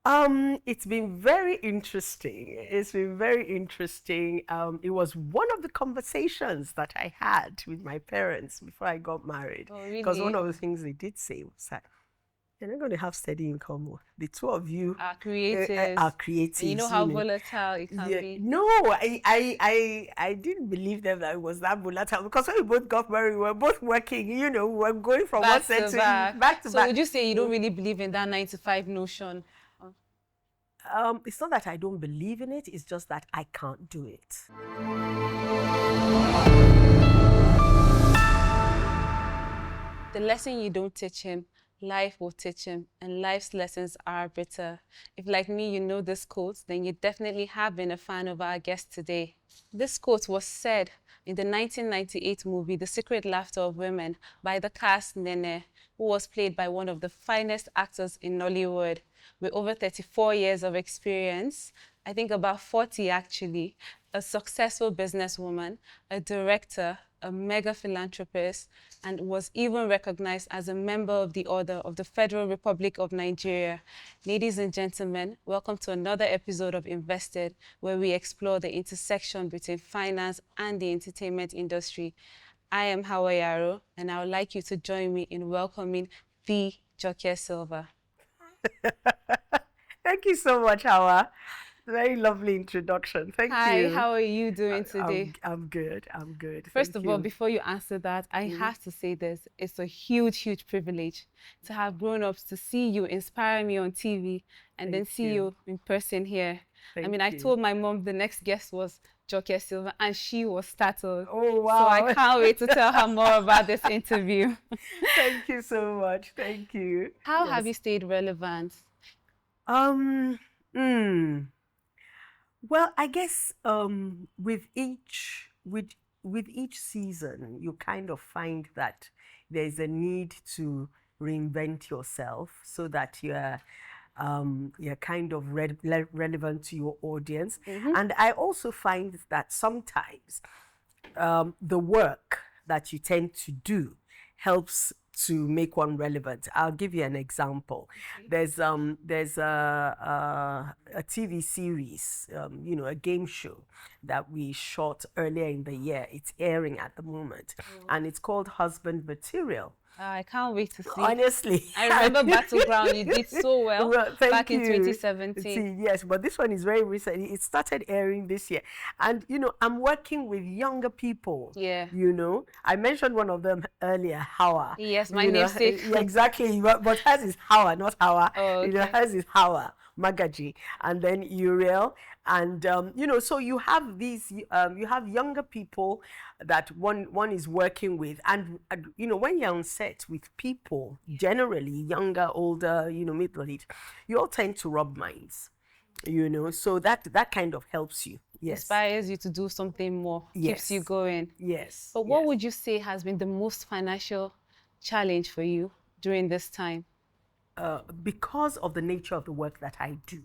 It's been very interesting. It's been very interesting. It was one of the conversations that I had with my parents before I got married. Oh, Because one really? of the things they did say was that you're not going to have steady income. The two of you Are creatives. are And you know creatives, how volatile it can Yeah, be. no, I didn't believe them that it was that volatile because when we both got married, we were both working, we were going from one Back set to to back. back to So back. would you say you don't really believe in that 9 to 5 notion? It's not that I don't believe in it, it's just that I can't do it. The lesson you don't teach him, life will teach him, and life's lessons are bitter. If, like me, you know this quote, then you definitely have been a fan of our guest today. This quote was said in the 1998 movie The Secret Laughter of Women by the cast Nene, who was played by one of the finest actors in Nollywood. With over 34 years of experience, I think about 40 actually, a successful businesswoman, a director, a mega philanthropist, and was even recognized as a member of the Order of the Federal Republic of Nigeria. Ladies and gentlemen, welcome to another episode of Invested, where we explore the intersection between finance and the entertainment industry. I am Hauwa, and I would like you to join me in welcoming the Joke Silva. Thank you so much, Hauwa. Very lovely introduction. Thank you. Hi, how are you doing today? I'm good. I'm good. First of all, before you answer that, I have to say this. It's a huge, huge privilege to have grown-ups to see you inspire me on TV and then see you in person here. I told my mom the next guest was Joke Silva and she was startled. Oh, wow. So I can't wait to tell her more about this interview. Thank you so much. Thank you. How have you stayed relevant? Well, I guess with each season, you kind of find that there's a need to reinvent yourself so that you're kind of relevant to your audience. And I also find that sometimes the work that you tend to do helps to make one relevant. I'll give you an example. There's a TV series, a game show that we shot earlier in the year. It's airing at the moment, and it's called Husband Material. I can't wait to see. Honestly. I remember Battleground. You did so well, back in 2017. See, yes, but this one is very recent. It started airing this year. And, I'm working with younger people. Yeah. I mentioned one of them earlier, Hauwa. Yes, my namesake. Yeah, exactly. But hers is Hauwa, not Hauwa. Oh, okay. Hers is Hauwa, Magaji. And then Uriel. And, so you have these, you have younger people that one is working with. And, when you're on set with people, generally younger, older, middle-aged, you all tend to rub minds, so that kind of helps you. Yes. Inspires you to do something more. Yes. Keeps you going. Yes. But what would you say has been the most financial challenge for you during this time? Because of the nature of the work that I do,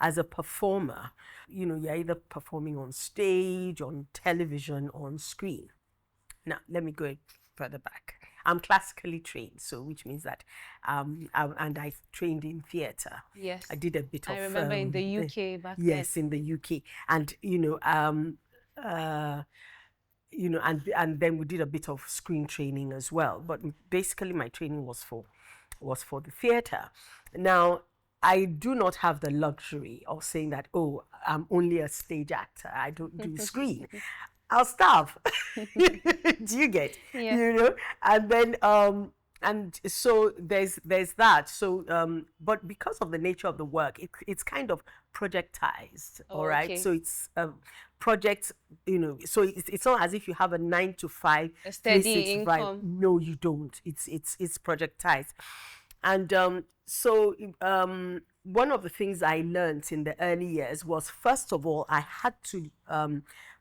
as a performer, you're either performing on stage, on television, or on screen. Now, let me go further back. I'm classically trained, so which means that, and I trained in theatre. Yes. I did a bit of. I remember in the UK back then. Yes, in the UK, and and then we did a bit of screen training as well. But basically, my training was for the theatre. Now, I do not have the luxury of saying that, oh, I'm only a stage actor. I don't do screen. I'll starve. Do you get? Yeah. And then and so there's that. So but because of the nature of the work, it's kind of projectized. All right. Okay. So it's project. So it's not as if you have a 9 to 5 a steady income. No, you don't. It's projectized. And so one of the things I learned in the early years was, first of all, I had to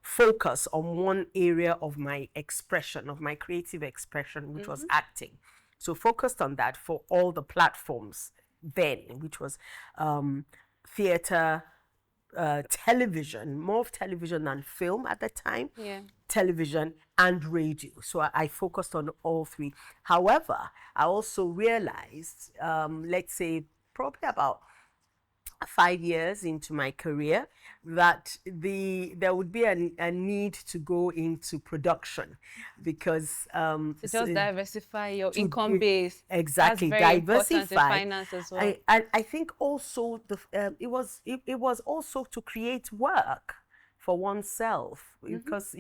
focus on one area of my expression, of my creative expression, which was acting. So focused on that for all the platforms then, which was theater, television, more of television than film at the time. Yeah. Television and radio. So I focused on all three. However, I also realized, let's say probably about 5 years into my career that there would be a need to go into production because To just diversify your to income base. exactly That's very important in diversify. finance as well. I think also it was also to create work for oneself because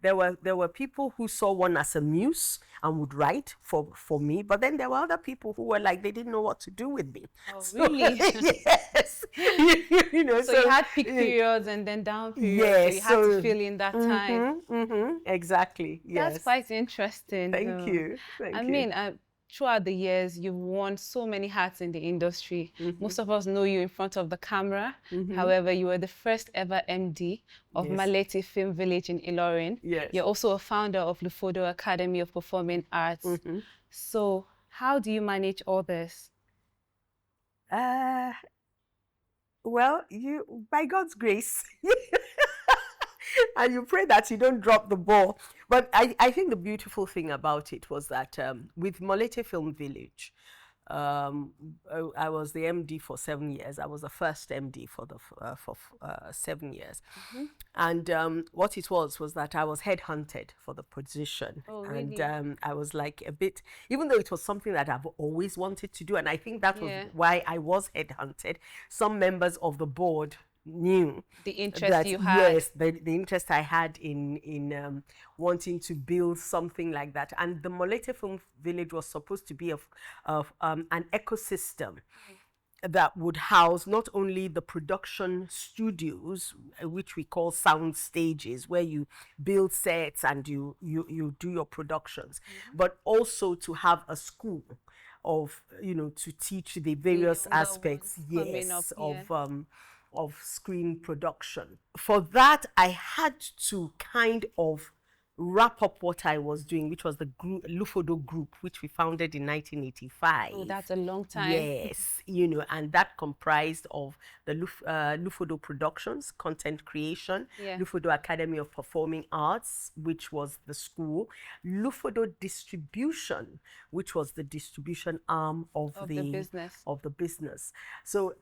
there were people who saw one as a muse and would write for me, but then there were other people who were like they didn't know what to do with me. Oh, So, really? yes. So you had peak periods and then down periods, so yes, you had to fill in that time. exactly. That's Yes. quite interesting. Thank though. you. Thank I you. mean, throughout the years, you've worn so many hats in the industry. Most of us know you in front of the camera. However, you were the first ever MD of Yes. Malete Film Village in Ilorin. Yes. You're also a founder of Lufodo Academy of Performing Arts. So how do you manage all this? Well, you by God's grace. And you pray that you don't drop the ball. But I think the beautiful thing about it was that with Molete Film Village, I was the MD for 7 years. I was the first MD for 7 years. And what it was that I was headhunted for the position. Oh, and really? I was like a bit, even though it was something that I've always wanted to do, and I think that was why I was headhunted. Some members of the board knew The interest that you had. yes, the interest I had in wanting to build something like that. And the Molete Film Village was supposed to be of an ecosystem that would house not only the production studios, which we call sound stages, where you build sets and you do your productions, but also to have a school of to teach the various younger aspects ones coming up, of screen production. For that, I had to kind of wrap up what I was doing, which was the Lufodo group, which we founded in 1985. Oh, that's a long time. Yes, and that comprised of the Lufodo Productions, content creation, Lufodo Academy of Performing Arts, which was the school, Lufodo Distribution, which was the distribution arm of the business. So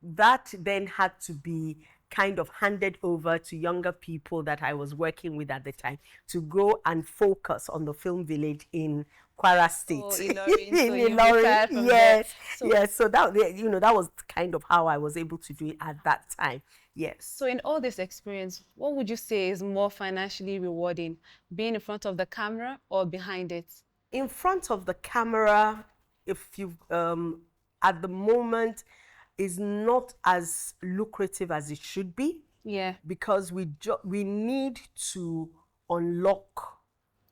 that then had to be kind of handed over to younger people that I was working with at the time to go and focus on the film village in Kwara State. Oh, Ilorin. So in Ilorin, yes, so, yes. So that that was kind of how I was able to do it at that time. Yes. So in all this experience, what would you say is more financially rewarding, being in front of the camera or behind it? In front of the camera, if you at the moment, is not as lucrative as it should be. Yeah. Because we need to unlock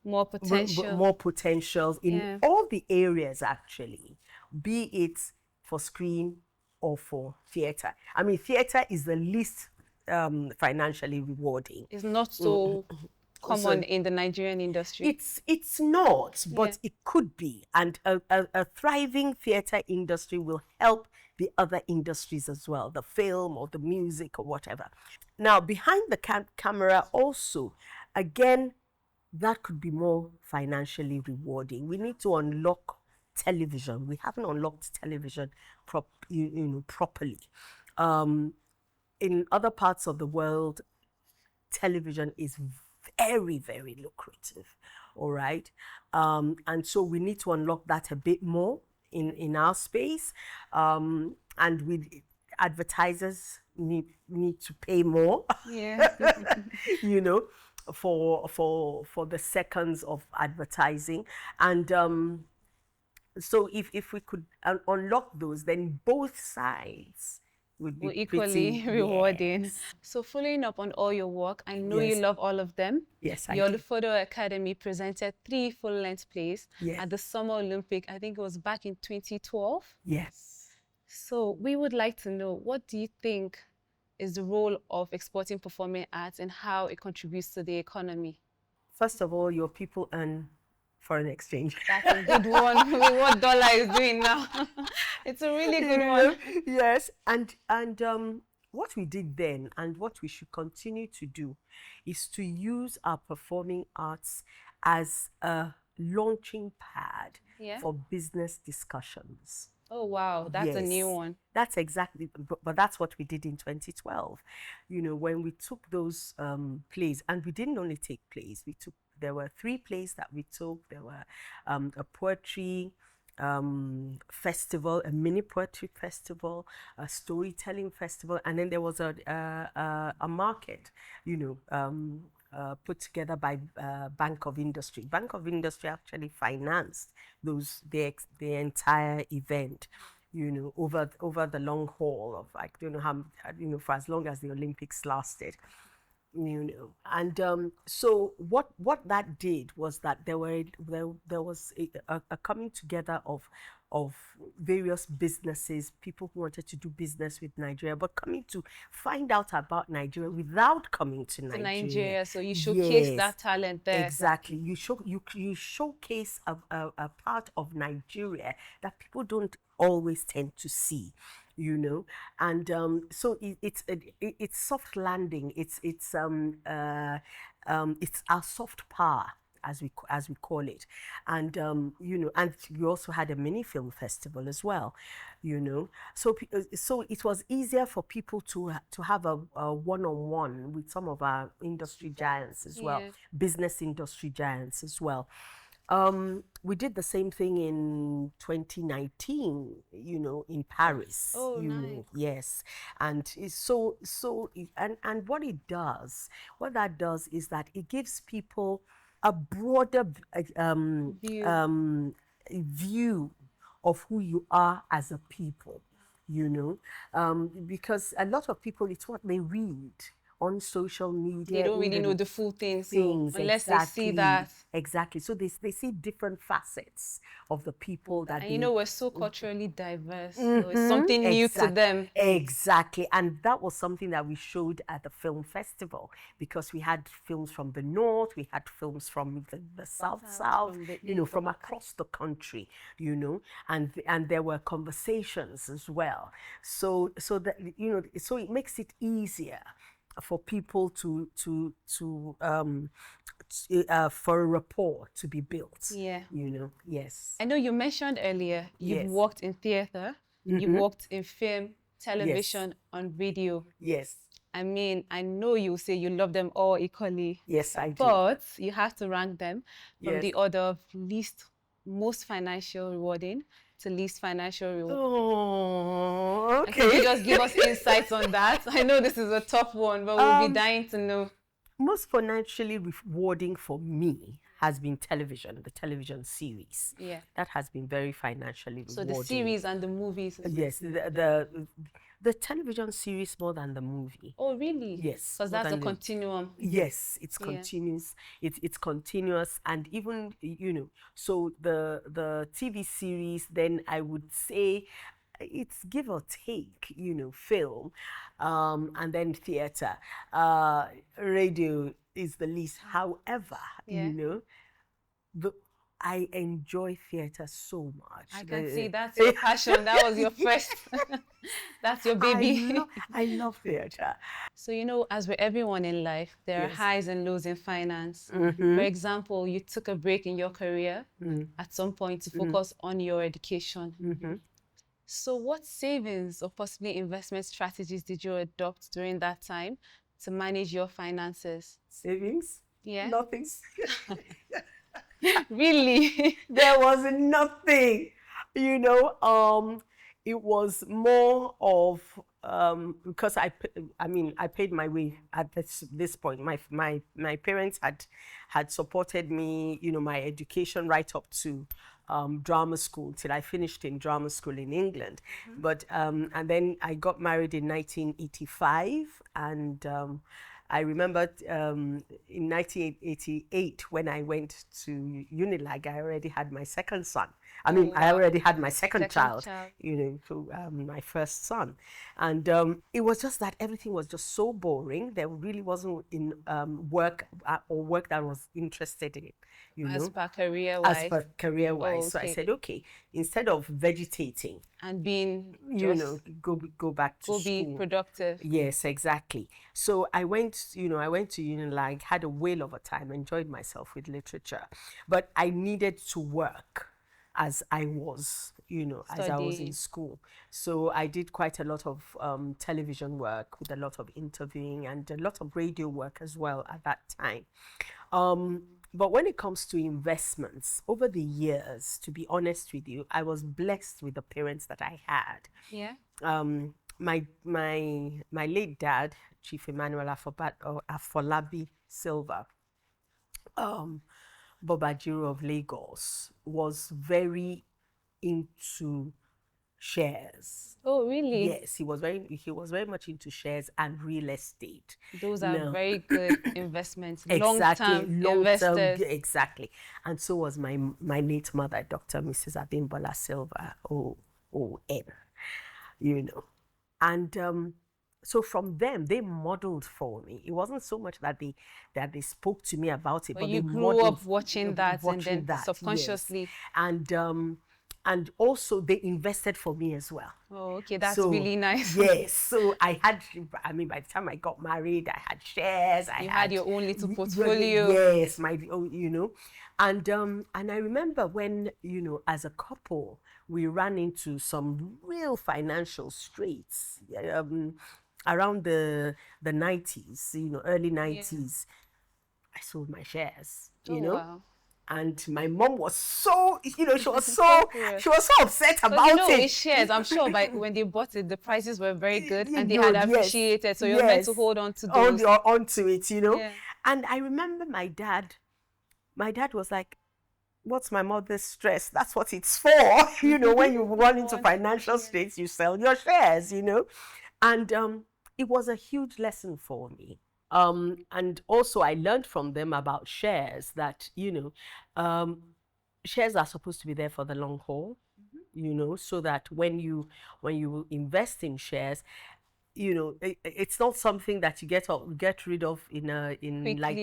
more potential. More potentials in all the areas, actually, be it for screen or for theater. I mean, theater is the least financially rewarding. It's not so common in the Nigerian industry. It's not, but it could be. And a thriving theater industry will help the other industries as well, the film or the music or whatever. Now, behind the camera also, again, that could be more financially rewarding. We need to unlock television. We haven't unlocked television properly. In other parts of the world, television is very, very lucrative, all right? And so we need to unlock that a bit more in our space. And with advertisers need to pay more. Yeah. For the seconds of advertising. And so if we could unlock those, then both sides would be equally rewarding. Yes. So following up on all your work, I know you love all of them. Yes, I Your do. Lufodo Academy presented 3 full-length plays at the Summer Olympic. I think it was back in 2012. Yes. So we would like to know, what do you think is the role of exporting performing arts and how it contributes to the economy? First of all, your people earn foreign exchange. That's a good one. With what dollar is doing now. It's a really good one. Yes, and what we did then and what we should continue to do is to use our performing arts as a launching pad for business discussions. Oh, wow. That's a new Yes, one. that's exactly, but that's what we did in 2012. When we took those plays, and we didn't only take plays, there were three plays that we took. There were a poetry festival, a mini poetry festival, a storytelling festival, and then there was a market, put together by Bank of Industry. Bank of Industry actually financed the entire event, over the long haul of, like, how, for as long as the Olympics lasted. And so what that did was that there was a coming together of various businesses, people who wanted to do business with Nigeria, but coming to find out about Nigeria without coming to To Nigeria. Nigeria. So you showcase Yes, that talent there. exactly. You showcase a part of Nigeria that people don't always tend to see, and so it's soft landing. It's our soft power, as we call it. And and we also had a mini film festival as well, so it was easier for people to have a one-on-one with some of our industry giants as well, Yeah. business industry giants as well. We did the same thing in 2019, in Paris, Oh, nice. yes. And it's and what that does is that it gives people a broader View. view of who you are as a people, because a lot of people, it's what they read on social They media, don't in really know the the full thing. So things. unless they see that. Exactly. So they see different facets of the people that And they. we're so culturally diverse. So it's Mm-hmm, something new to them. exactly. And that was something that we showed at the film festival, because we had films from the north, we had films from the south, from the from across the country, and there were conversations as well. So that, so it makes it easier for people for a rapport to be built. Yeah. Yes. I know you mentioned earlier you've Yes. worked in theater, you've worked in film, television, Yes. on video. Yes. I mean, I know you say you love them all equally, Yes, I do. but you have to rank them from Yes. the order of most financial rewarding to least financial rewarding. Oh, And could you okay. just give us insights on that? I know this is a tough one, but we'll be dying to know. Most financially rewarding for me has been television, the television series. Yeah. That has been very financially So rewarding. the series and the movies. Yes, the television series more than the movie. Oh, really? Yes, Because more that's a than the- continuum. Yes, it's Yeah. continuous. It's continuous, and even, so the TV series, then I would say it's give or take, film, and then theater. Radio is the least. However, Yeah. the I enjoy theater so much. I can see that's your passion. That was your first. That's your baby. I love theater. So, as with everyone in life, there are Yes. highs and lows in finance. Mm-hmm. For example, you took a break in your career at some point to focus on your education. Mm-hmm. So what savings or possibly investment strategies did you adopt during that time to manage your finances? Savings? Yeah. Nothing. Really? There was nothing. It was more of, because I paid my way at this point. My parents had supported me, my education right up to drama school till I finished in drama school in England. But and then I got married in 1985, and I remember in 1988 when I went to Unilag, I already had my second son. I already had my second child, my first son. And it was just that everything was just so boring. There really wasn't in work that I was interested in, As per career-wise? As per career-wise. Oh, So I okay. said, okay, instead of vegetating, And being go back to go school. be productive. Yes, exactly. So I went to Unilag, had a whale of a time, enjoyed myself with literature, but I needed to work as I was as I was in Studying. school. So I did quite a lot of television work with a lot of interviewing and a lot of radio work as well at that time. But when it comes to investments, over the years, to be honest with you, I was blessed with the parents that I had. Yeah. My late dad, Chief Emmanuel Afolabi Silva, Bobajiro of Lagos, was very into shares. Oh, really? Yes, he was very much into shares and real estate. Those are No, very good investments. exactly, Long-term long-term, investors. exactly. And so was my late mother, Dr. Mrs. Abimbola Silva, OON, And so from them, they modeled for me. It wasn't so much that they spoke to me about it, But but you they grew modeled up watching that, and then yes. subconsciously. And also they invested for me as well. Oh, okay, that's So, really nice. Yes. So by the time I got married, I had shares. You had your own little portfolio. Yes, and I remember when, as a couple, we ran into some real financial straits around the 90s, early 90s. I sold my shares, Wow. and my mom was so, she was Corporate. she was so upset about it. With shares, I'm sure when they bought it, the prices were very good and they Good, had yes, appreciated. So you're meant to yes. hold on to those. Onto it, Yeah. And I remember my dad was like, what's my mother's stress? That's what it's for. When you run into financial straits, you sell your shares, And it was a huge lesson for me. And also I learned from them about shares that, shares are supposed to be there for the long haul, so that when you invest in shares, it's not something that you get rid of in Quickly. like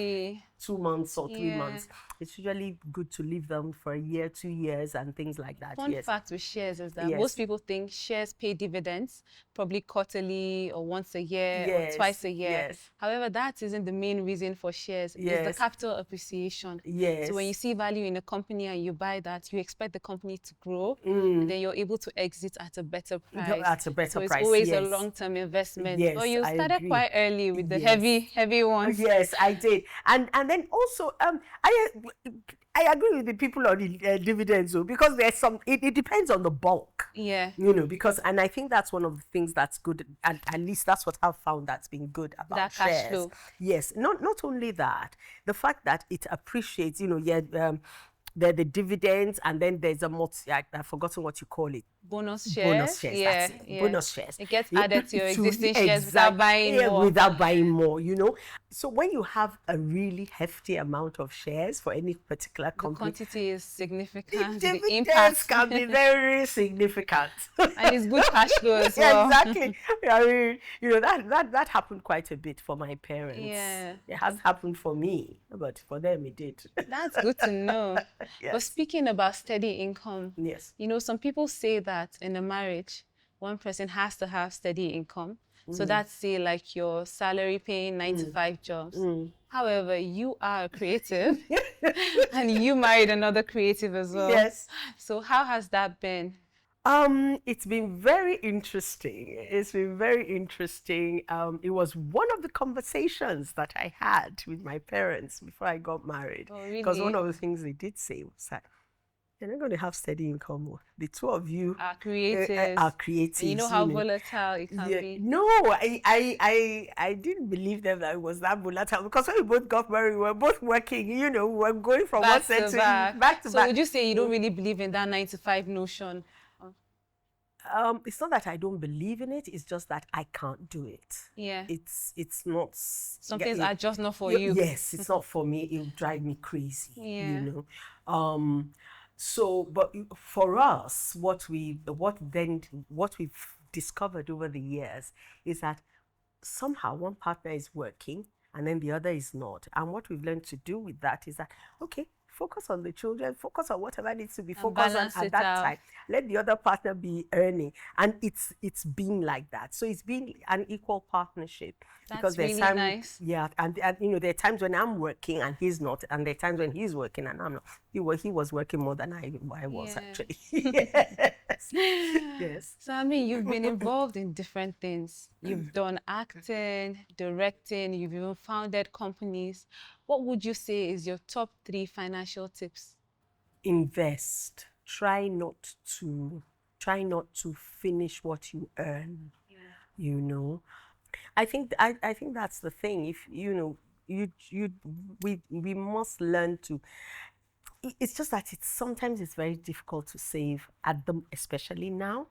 2 months or 3 months. It's usually good to leave them for a year, 2 years, and things like that. Fun fact with shares is that Yes. most people think shares pay dividends, probably quarterly or once a year or twice a year. Yes. However, that isn't the main reason for shares. It's the Yes. capital appreciation. Yes. So when you see value in a company and you buy that, you expect the company to grow, and then you're able to exit at a better price. At a better so it's price, always a yes. long-term investment. Yes, But you I started agree. quite early with the Yes. heavy ones. Yes, I did. And then also, I agree with the people on the dividends, though, because there's it depends on the bulk. Yeah. Because, and I think that's one of the things that's good, and at least that's what I've found that's been good about That cash shares. flow. Yes, not only that, the fact that it appreciates, the dividends, and then there's I've forgotten what you call it. Bonus shares. Bonus shares, Yeah, that's it. yeah. Bonus shares. It gets added to your existing shares Exactly. without buying more. Without buying more, So when you have a really hefty amount of shares for any particular The company, quantity is the significant. The dividends impact can be very significant. and it's good cash flow as well. Exactly. I mean, that happened quite a bit for my parents. Yeah. It has happened for me, but for them it did. That's good to know. Yes. But speaking about steady income, Yes. some people say that in a marriage, one person has to have steady income. So that's, say, like your salary paying 9 to 5 jobs. However, you are a creative and you married another creative as well. Yes. So how has that been? It's been very interesting. It was one of the conversations that I had with my parents before I got married. Oh, really? Because one of the things they did say was that you're not going to have steady income. The two of you Are creatives. are creatives. And you know how volatile it can be. No, I didn't believe them that it was that volatile, because when we both got married, we were both working. We were going from one set to back to so back. would you say you don't really believe in that 9 to 5 notion? It's not that I don't believe in it. It's just that I can't do it. Yeah. It's not. Some things are just not for you. Yes, it's not for me. It'll drive me crazy. Yeah. So, but for us, what we've discovered over the years is that somehow one partner is working and then the other is not. And what we've learned to do with that is that, okay, focus on the children, focus on whatever needs to be focused on at that time. Let the other partner be earning. And it's been like that. So it's been an equal partnership. That's because there's really nice. Yeah, and there are times when I'm working and he's not, and there are times when he's working and I'm not. He was working more than I was, actually. Yes. Yes. So, I mean, you've been involved in different things. You've done acting, directing, you've even founded companies. What would you say is your top 3 financial tips? Invest. Try not to finish what you earn. Yeah. You know, I think that's the thing. If we must learn to. It's just that sometimes it's very difficult to save at them, especially now.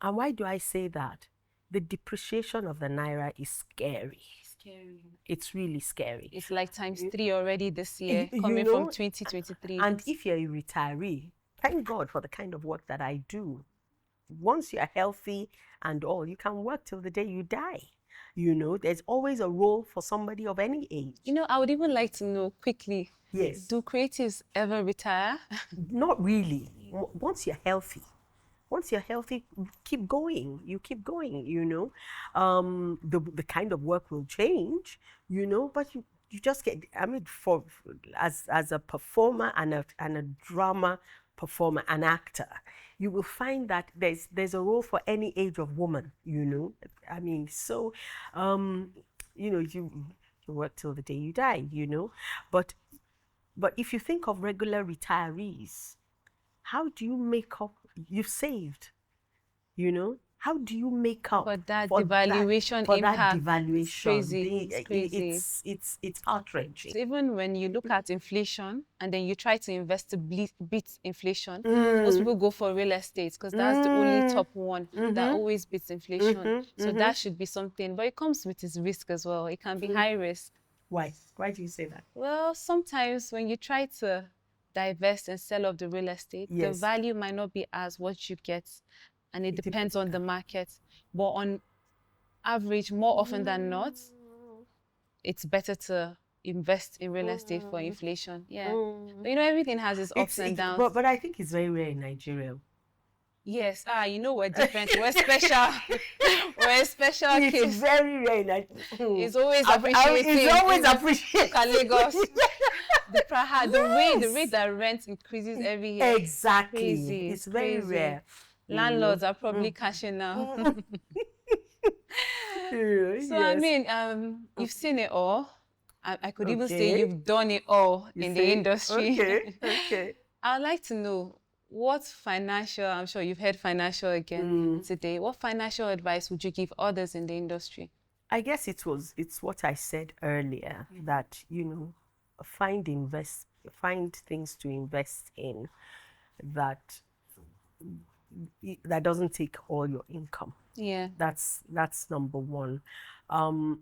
And why do I say that? The depreciation of the naira is scary. Scary. It's really scary. It's like times 3 already this year, You coming know, from 2023. and if you're a retiree, thank God for the kind of work that I do. Once you're healthy and all, you can work till the day you die. There's always a role for somebody of any age. I would even like to know quickly, Yes. do creatives ever retire? Not really. Once you're healthy, keep going. You keep going. The kind of work will change. But you just get. I mean, as a performer and a drama performer, an actor, you will find that there's a role for any age of woman. I mean, so, you work till the day you die. But if you think of regular retirees, how do you make up? You've saved, How do you make up But that for devaluation that impact devaluation? is crazy. It's crazy. It's heart-wrenching. So even when you look at inflation and then you try to invest to beat inflation, most people go for real estate because that's the only top one that always beats inflation. So that should be something. But it comes with its risk as well. It can be high risk. Why? Why do you say that? Well, sometimes when you try to divest and sell off the real estate, the Yes. value might not be as what you get, and it depends on the market. But on average, more often than not, it's better to invest in real estate for inflation. Yeah. But everything has its ups and downs. But I think it's very rare in Nigeria. Yes. We're different. We're special. We're a special It's case. very rare in Nigeria. It's always appreciated. It's always appreciated. Lagos. The rate that rent increases every year. Exactly. Crazy. It's very rare. Landlords are probably cashing now. So, yes. I mean, you've seen it all. I could even say you've done it all in the industry. Okay. I'd like to know what financial, I'm sure you've heard financial again today. What financial advice would you give others in the industry? I guess it's what I said earlier, that, find things to invest in that doesn't take all your income. Yeah. That's number one.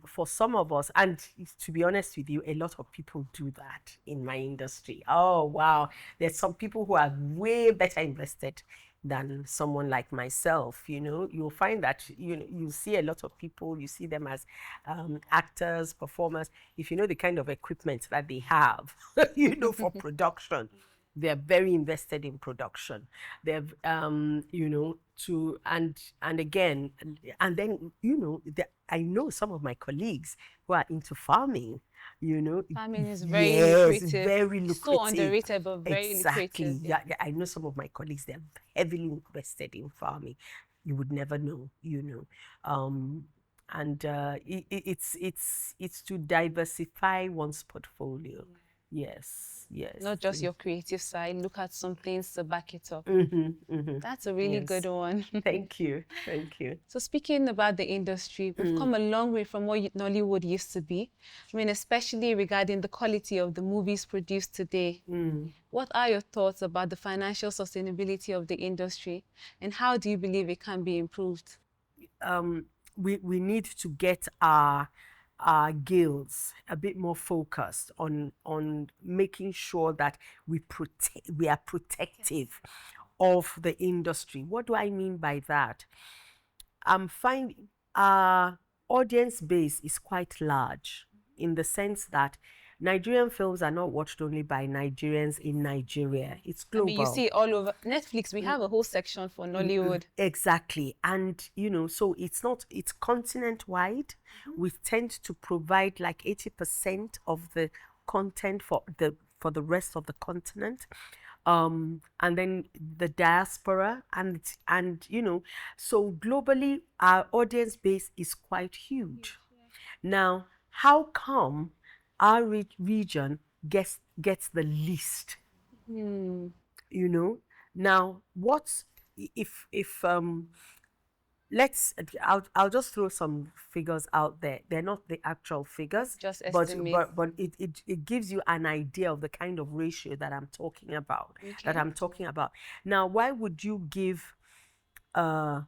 For some of us, and to be honest with you, a lot of people do that in my industry. Oh, wow. There's some people who are way better invested than someone like myself. You'll find that, you see a lot of people, you see them as actors, performers. If you know the kind of equipment that they have, for production, they're very invested in production. They've, and again, and then, I know some of my colleagues who are into farming. Farming is very lucrative. Very lucrative. So underrated, but very lucrative. Yeah, I know some of my colleagues, they're heavily invested in farming. You would never know, and it's to diversify one's portfolio. Yes. Not just your creative side. Look at some things to back it up. That's a really good one. Thank you. So speaking about the industry, we've come a long way from what Nollywood used to be. I mean, especially regarding the quality of the movies produced today. What are your thoughts about the financial sustainability of the industry, and how do you believe it can be improved? We need to get our guilds a bit more focused on making sure that we are protective of the industry. What do I mean by that? I'm finding our audience base is quite large, in the sense that Nigerian films are not watched only by Nigerians in Nigeria. It's global. I mean, you see it all over Netflix. We have a whole section for Nollywood. Exactly. And, so it's continent-wide. We tend to provide like 80% of the content for the rest of the continent. and then the diaspora, and so globally our audience base is quite huge. Now, how come our region gets the least? Now what's if I'll just throw some figures out there. They're not the actual figures, Just but estimate. it gives you an idea of the kind of ratio that I'm talking about. Okay. Now, why would you give a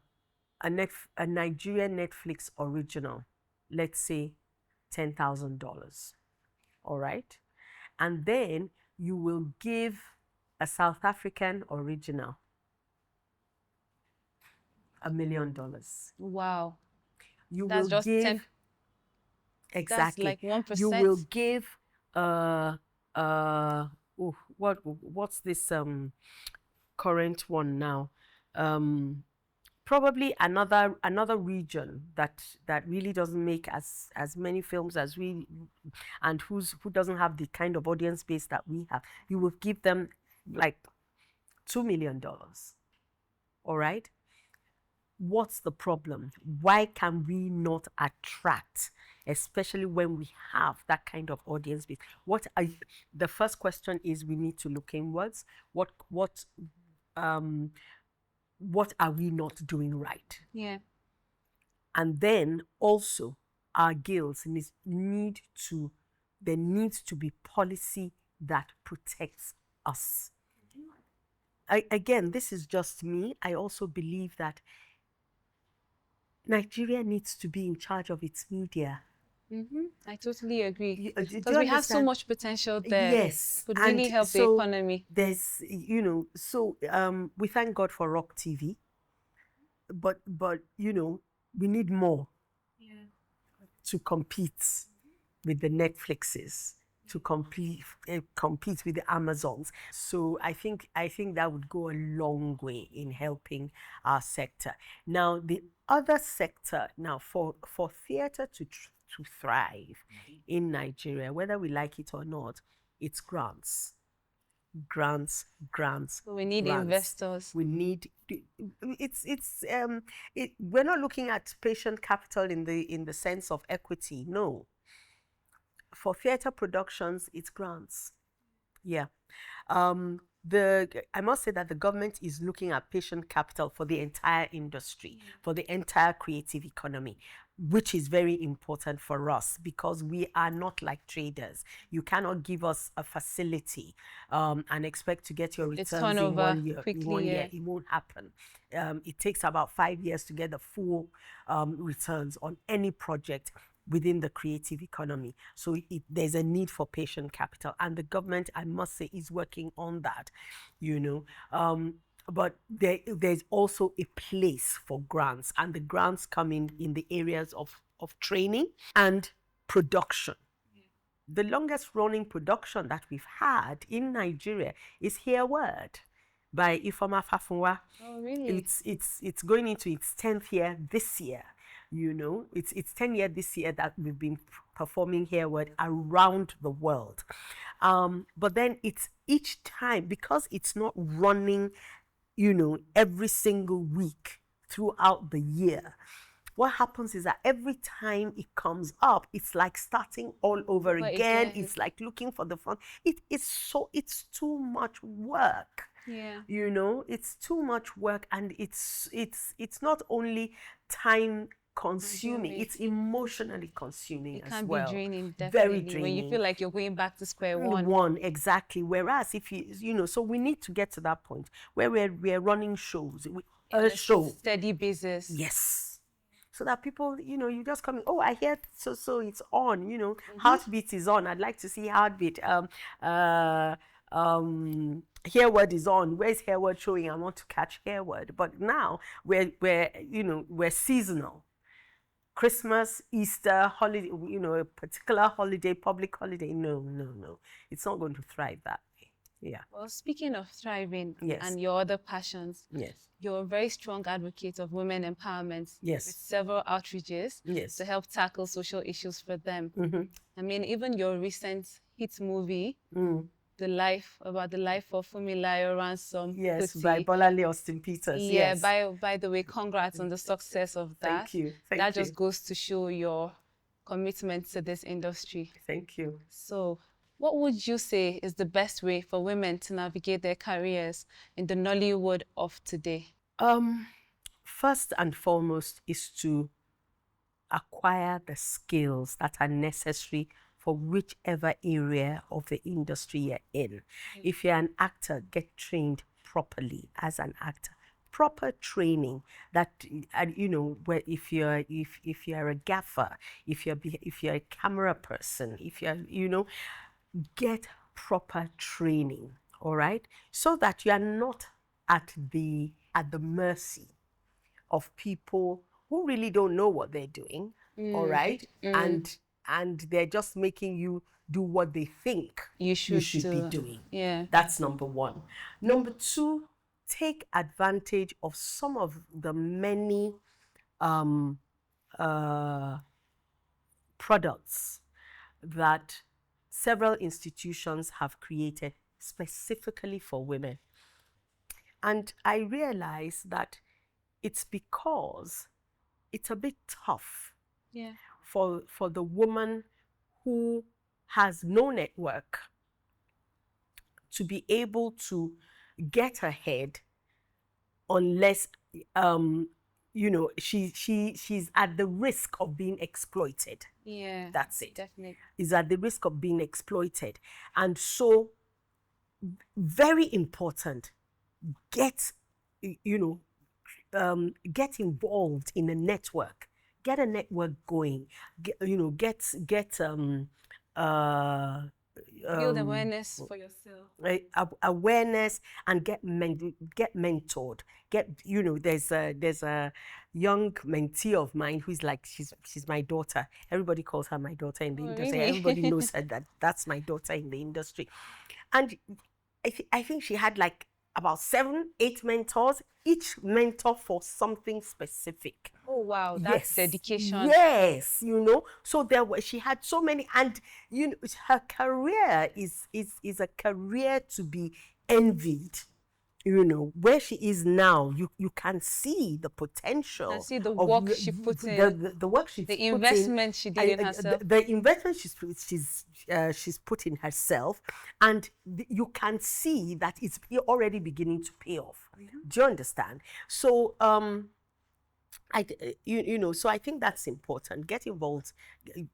Nigerian Netflix original, let's say $10,000, all right, and then you will give a South African original $1 million. Wow. You That's will just give 10. That's exactly. like 1%. You will give uh what's this current one now? Probably another region that really doesn't make as many films as we, and who doesn't have the kind of audience base that we have. You will give them like $2 million. All right. What's the problem? Why can we not attract, especially when we have that kind of audience base? The first question is, we need to look inwards. What are we not doing right? Yeah. And then also our guilds there needs to be policy that protects us. Again, this is just me. I also believe that Nigeria needs to be in charge of its media. I totally agree. Do Because you we have so understand? much potential there. Yes. Could And really help the so economy. there's, we thank God for Rock TV, but we need more to compete with the Netflixes, to compete with the Amazons. So I think that would go a long way in helping our sector. Now, the other sector, now for theater to thrive in Nigeria, whether we like it or not, it's grants. So we need investors. We need we're not looking at patient capital in the sense of equity. No. For theater productions, it's grants. Yeah. I must say that the government is looking at patient capital for the entire industry, for the entire creative economy, which is very important for us because we are not like traders. You cannot give us a facility and expect to get your returns in 1 year. Quickly, in 1 year, it won't happen. It takes about 5 years to get the full returns on any project within the creative economy. So there's a need for patient capital, and the government, I must say, is working on that, but there's also a place for grants, and the grants come in the areas of training and production. The longest running production that we've had in Nigeria is Hear Word by Ifeoma Fafunwa. Oh, really? It's going into its 10th year this year. It's 10 years this year that we've been performing Hear Word around the world. But then it's each time, because it's not running, every single week throughout the year. What happens is that every time it comes up, it's like starting all over again. It's like looking for the fun. It's too much work. Yeah. It's too much work, and it's not only time consuming, it's emotionally consuming as well. It can be draining, definitely. Very draining. When you feel like you're going back to square one. Exactly. Whereas if so we need to get to that point where we're running shows, a show, steady basis. Yes. So that people, you just come in, oh, I hear so it's on, Heartbeat is on. I'd like to see Heartbeat. Hear Word is on. Where's Hear Word showing? I want to catch Hear Word. But now we're seasonal. Christmas, Easter, holiday, a particular holiday, public holiday. No. It's not going to thrive that way. Yeah. Well, speaking of thriving, yes, and your other passions, yes, you're a very strong advocate of women empowerment. Yes. With several outreaches, yes, to help tackle social issues for them. Mm-hmm. I mean, even your recent hit movie, about the life of Fumilayo Ransom Yes, by Kuti. Bolale Austin Peters. Yeah, Yes. by the way, congrats on the success of that. Thank you. Thank That you. just goes to show your commitment to this industry. Thank you. So, what would you say is the best way for women to navigate their careers in the Nollywood of today? First and foremost is to acquire the skills that are necessary for whichever area of the industry you're in. If you're an actor, get trained properly as an actor. Proper training that you know, where if you're a gaffer, if you're a camera person, if you're, you know, get proper training, all right, so that you are not at the mercy of people who really don't know what they're doing, all right, and they're just making you do what they think You should be do. doing. Yeah. That's number one. Number two, take advantage of some of the many products that several institutions have created specifically for women. And I realize that it's because it's a bit tough Yeah. for the woman who has no network to be able to get ahead unless you know, she's at the risk of being exploited. Yeah. That's it. Definitely. Is at the risk of being exploited. And so, very important, get, you know, get involved in a network. Get a network going. You know, Build awareness for yourself. Awareness, and get mentored. Get, you know, there's a young mentee of mine who's like, she's my daughter. Everybody calls her my daughter in the industry. Really? Everybody knows her, that's my daughter in the industry. And I think she had like about 7, 8 mentors, each mentor for something specific. Oh wow, that's dedication. Yes, you know. So she had so many, and you know, her career is a career to be envied. You know, where she is now, you can see the potential. You can see the work she put in. The work she put in. The investment she did in herself. The investment she's put in herself, and you can see that it's already beginning to pay off. Do you understand? So you know, so I think that's important. Get involved,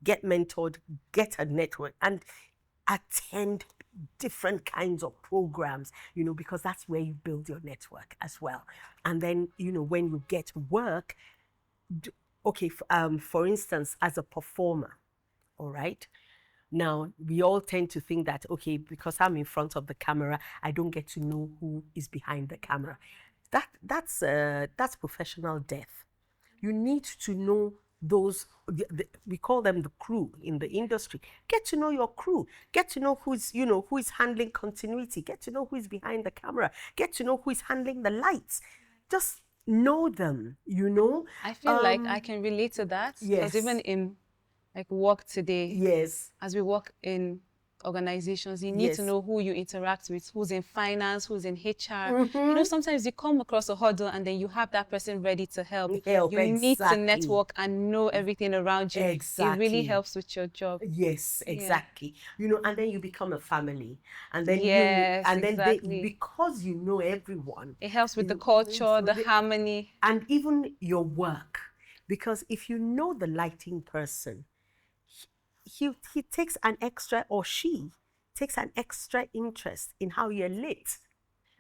get mentored, get a network, and attend different kinds of programs, you know, because that's where you build your network as well. And then, you know, when you get work, okay, for instance, as a performer, all right, now we all tend to think that, okay, because I'm in front of the camera, I don't get to know who is behind the camera. That's professional death. You need to know those, we call them the crew in the industry. Get to know your crew. Get to know who's, you know, who is handling continuity. Get to know who is behind the camera. Get to know who is handling the lights. Just know them, you know. I feel like I can relate to that. Yes. Because even in like work today, yes, as we work in organizations, you need to know who you interact with, who's in finance, who's in HR. You know, sometimes you come across a hurdle and then you have that person ready to help. You need to network and know everything around you. Exactly. It really helps with your job. Yes, exactly. You know, and then you become a family. And then because you know everyone. It helps with the culture, the harmony. And even your work. Because if you know the lighting person, he takes an extra, or she takes an extra interest in how you're lit,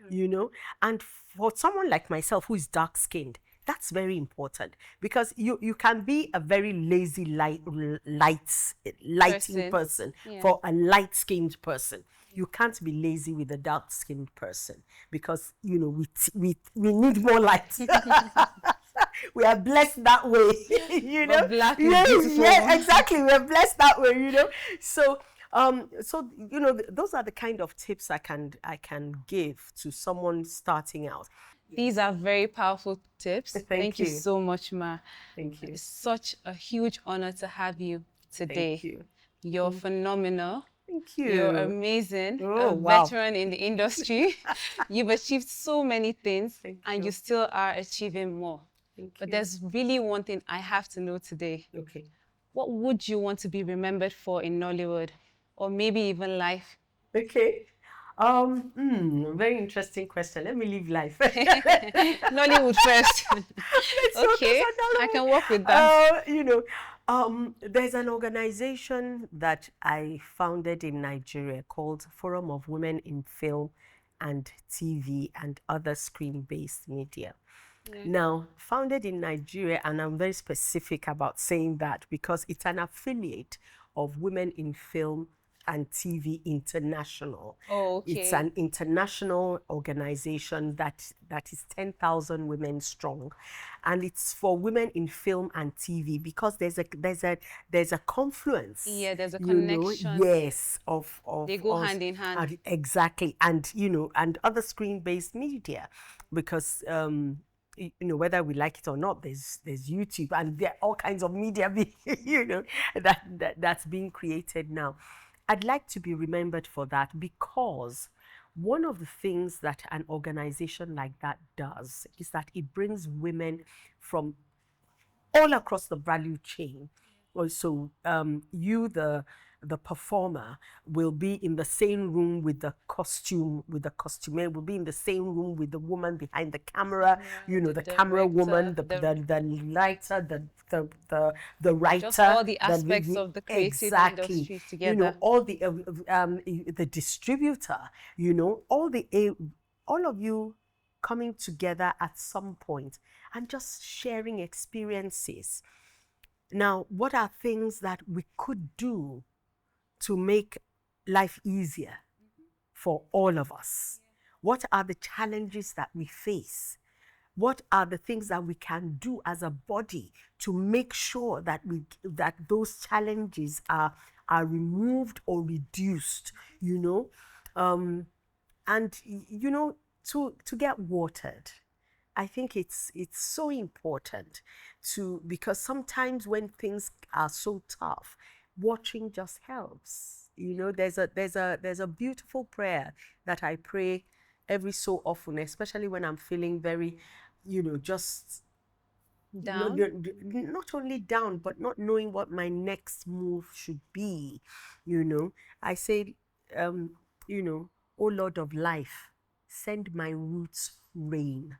you know. And for someone like myself who is dark-skinned, that's very important, because you can be a very lazy lighting person for a light-skinned person. You can't be lazy with a dark-skinned person, because, you know, we need more light. We are blessed that way, you know. But black is beautiful. Yeah, exactly. We are blessed that way, you know. So, so you know, those are the kind of tips I can give to someone starting out. These are very powerful tips. Thank you so much, Ma. Thank you. It's such a huge honor to have you today. Thank you. You're phenomenal. Thank you. You're amazing, Oh, a wow. veteran in the industry. You've achieved so many things, and you still are achieving more. But there's really one thing I have to know today. Okay. What would you want to be remembered for in Nollywood, or maybe even life? Okay. Very interesting question. Let me leave life. Nollywood first. Let's Okay, focus on I Nollywood. can work with that. There's an organization that I founded in Nigeria called Forum of Women in Film and TV and Other Screen-Based Media. Yeah. Now, founded in Nigeria, and I'm very specific about saying that because it's an affiliate of Women in Film and TV International. Oh, okay. It's an international organization that is 10,000 women strong, and it's for women in film and TV because there's a confluence. Yeah, there's a connection. Yes, of they go us, hand in hand. exactly, and and other screen-based media, because whether we like it or not, there's YouTube and there are all kinds of media that's being created now. I'd like to be remembered for that because one of the things that an organization like that does is that it brings women from all across the value chain. So you, the performer, will be in the same room with the costumer, will be in the same room with the woman behind the camera, the camera woman, the lighter, the writer. Just all the aspects of the creative industry together. All the distributor, all of you coming together at some point and just sharing experiences. Now, what are things that we could do to make life easier for all of us? What are the challenges that we face? What are the things that we can do as a body to make sure that those challenges are removed or reduced, and to get watered. I think it's so important because sometimes when things are so tough, watching just helps. There's a beautiful prayer that I pray every so often, especially when I'm feeling very, just down. Not only down, but not knowing what my next move should be. I say, oh Lord of life, send my roots rain.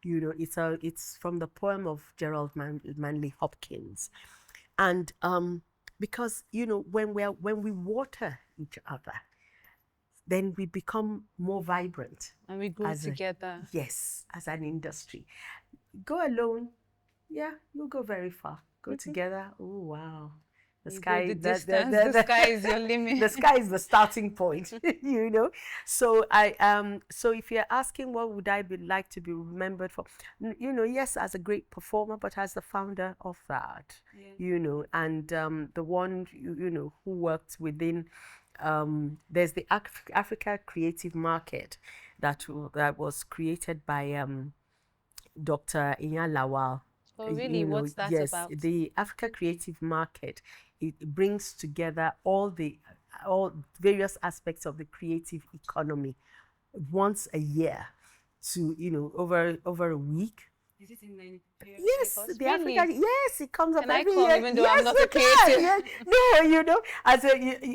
It's from the poem of Gerald Manley Hopkins, and because when we water each other, then we become more vibrant and we grow together. Yes, as an industry. Go alone, yeah, you'll go very far. Go together, oh wow. The sky, the sky is your limit. The sky is the starting point, So so if you're asking what would I like to be remembered for, yes, as a great performer, but as the founder of that, and the one who worked within. There's the Africa Creative Market that was created by Dr. Inya Lawal. Oh, really? What's that about? Yes, the Africa Creative Market, it brings together all various aspects of the creative economy once a year to, over a week. Is it in Nigeria? Yes, the really? Africa. Yes, it comes up every year. Even though yes, I'm not a creative? Yes.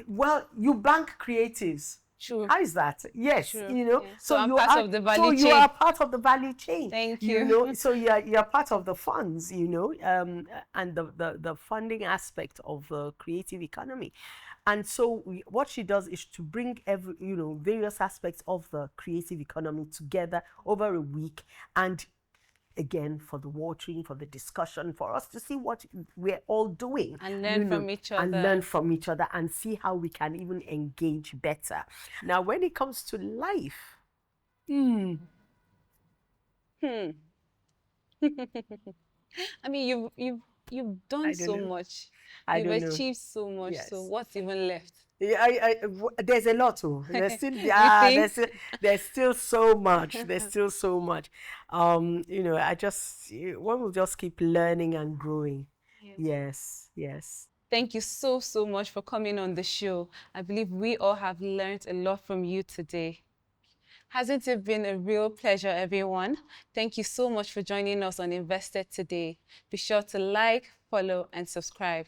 No, you bank creatives. True. How is that? Yes, True. Yeah. So I'm you part of the value chain. So you are part of the value chain. Thank you. So you're part of the funds, and the funding aspect of the creative economy. And so what she does is to bring various aspects of the creative economy together over a week, and again, for the watering, for the discussion, for us to see what we're all doing. And learn from each other. And learn from each other and see how we can even engage better. Now, when it comes to life, I mean, you've done so much. You've achieved so much. Yes. So what's even left? There's a lot. There's still there's still so much. There's still so much. One will just keep learning and growing. Yes. Thank you so, so much for coming on the show. I believe we all have learned a lot from you today. Hasn't it been a real pleasure, everyone? Thank you so much for joining us on Invested today. Be sure to like, follow, and subscribe.